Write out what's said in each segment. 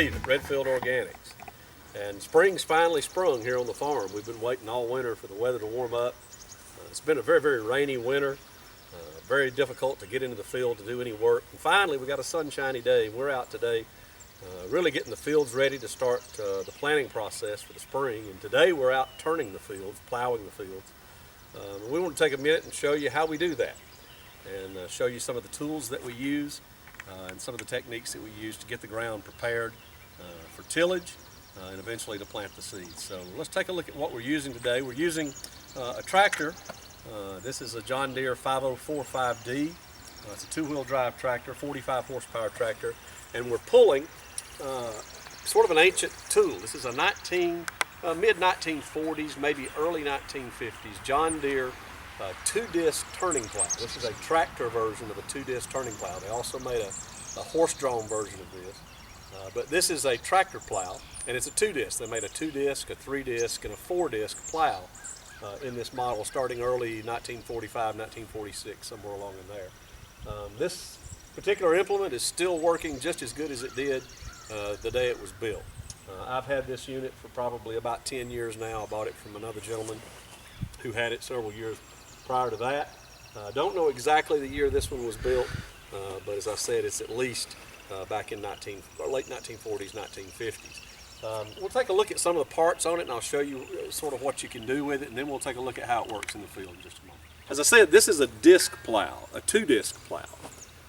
Steve at Redfield Organics. And spring's finally sprung here on the farm. We've been waiting all winter for the weather to warm up. It's been a very, very rainy winter. Very difficult to get into the field to do any work. And finally, we got a sunshiny day. We're out today really getting the fields ready to start the planting process for the spring. And today we're out turning the fields, plowing the fields. We want to take a minute and show you how we do that and show you some of the tools that we use and some of the techniques that we use to get the ground prepared for tillage and eventually to plant the seeds. So let's take a look at what we're using today. We're using a tractor. This is a John Deere 5045D. It's a two-wheel drive tractor, 45 horsepower tractor, and we're pulling sort of an ancient tool. This is a mid-1940s, maybe early 1950s John Deere two-disc turning plow. This is a tractor version of a two-disc turning plow. They also made a horse-drawn version of this. But this is a tractor plow, and it's a two-disc. They made a two-disc, a three-disc, and a four-disc plow in this model starting early 1945, 1946, somewhere along in there. This particular implement is still working just as good as it did the day it was built. I've had this unit for probably about 10 years now. I bought it from another gentleman who had it several years prior to that. Don't know exactly the year this one was built, but as I said, it's at least back in late 1940s, 1950s. We'll take a look at some of the parts on it, and I'll show you sort of what you can do with it, and then we'll take a look at how it works in the field in just a moment. As I said, this is a disc plow, a two-disc plow.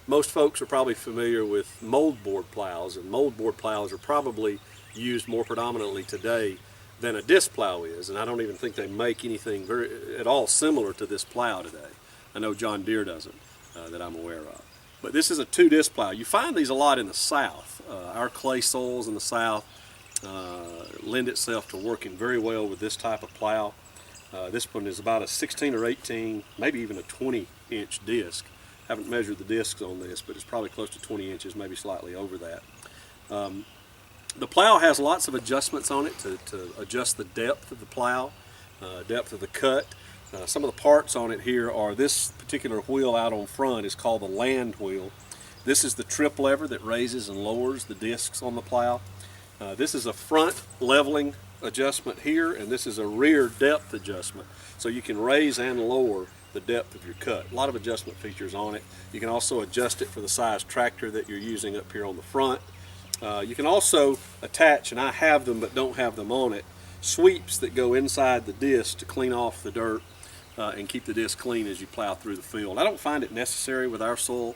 Most folks are probably familiar with moldboard plows, and moldboard plows are probably used more predominantly today than a disc plow is, and I don't even think they make anything at all similar to this plow today. I know John Deere doesn't, that I'm aware of. But this is a two-disc plow. You find these a lot in the South. Our clay soils in the South lend itself to working very well with this type of plow. This one is about a 16 or 18, maybe even a 20-inch disc. Haven't measured the discs on this, but it's probably close to 20 inches, maybe slightly over that. The plow has lots of adjustments on it to adjust the depth of the plow, depth of the cut. Some of the parts on it here are this particular wheel out on front is called the land wheel. This is the trip lever that raises and lowers the discs on the plow. This is a front leveling adjustment here, and this is a rear depth adjustment. So you can raise and lower the depth of your cut. A lot of adjustment features on it. You can also adjust it for the size tractor that you're using up here on the front. You can also attach, and I have them but don't have them on it, sweeps that go inside the disc to clean off the dirt and keep the disc clean as you plow through the field. I don't find it necessary with our soil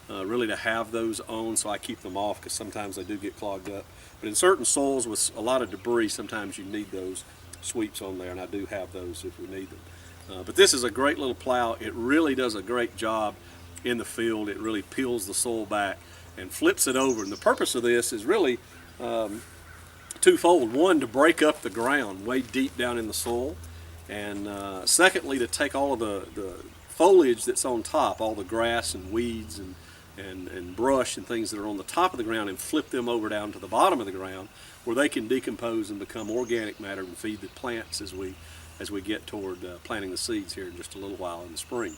really to have those on, so I keep them off because sometimes they do get clogged up. But in certain soils with a lot of debris, sometimes you need those sweeps on there, and I do have those if we need them. But this is a great little plow. It really does a great job in the field. It really peels the soil back and flips it over. And the purpose of this is really twofold. One, to break up the ground way deep down in the soil. And secondly, to take all of the foliage that's on top, all the grass and weeds and brush and things that are on the top of the ground, and flip them over down to the bottom of the ground where they can decompose and become organic matter and feed the plants as we get toward planting the seeds here in just a little while in the spring.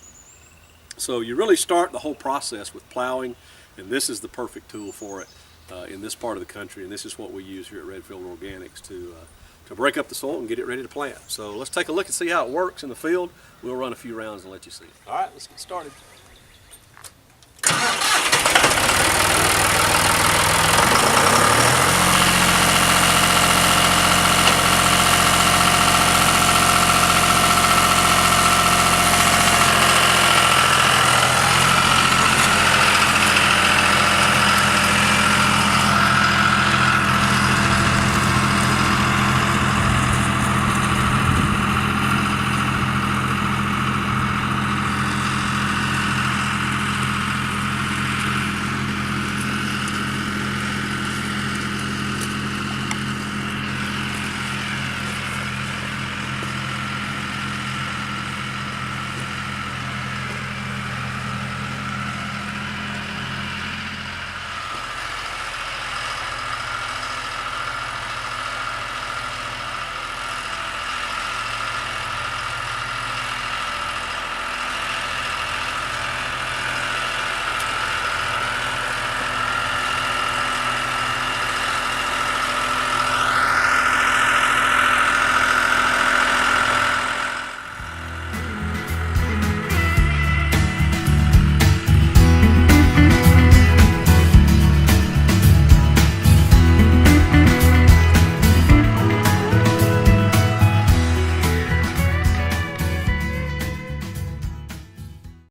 So you really start the whole process with plowing, and this is the perfect tool for it in this part of the country, and this is what we use here at Redfield Organics to break up the soil and get it ready to plant. So let's take a look and see how it works in the field. We'll run a few rounds and let you see it. All right, let's get started.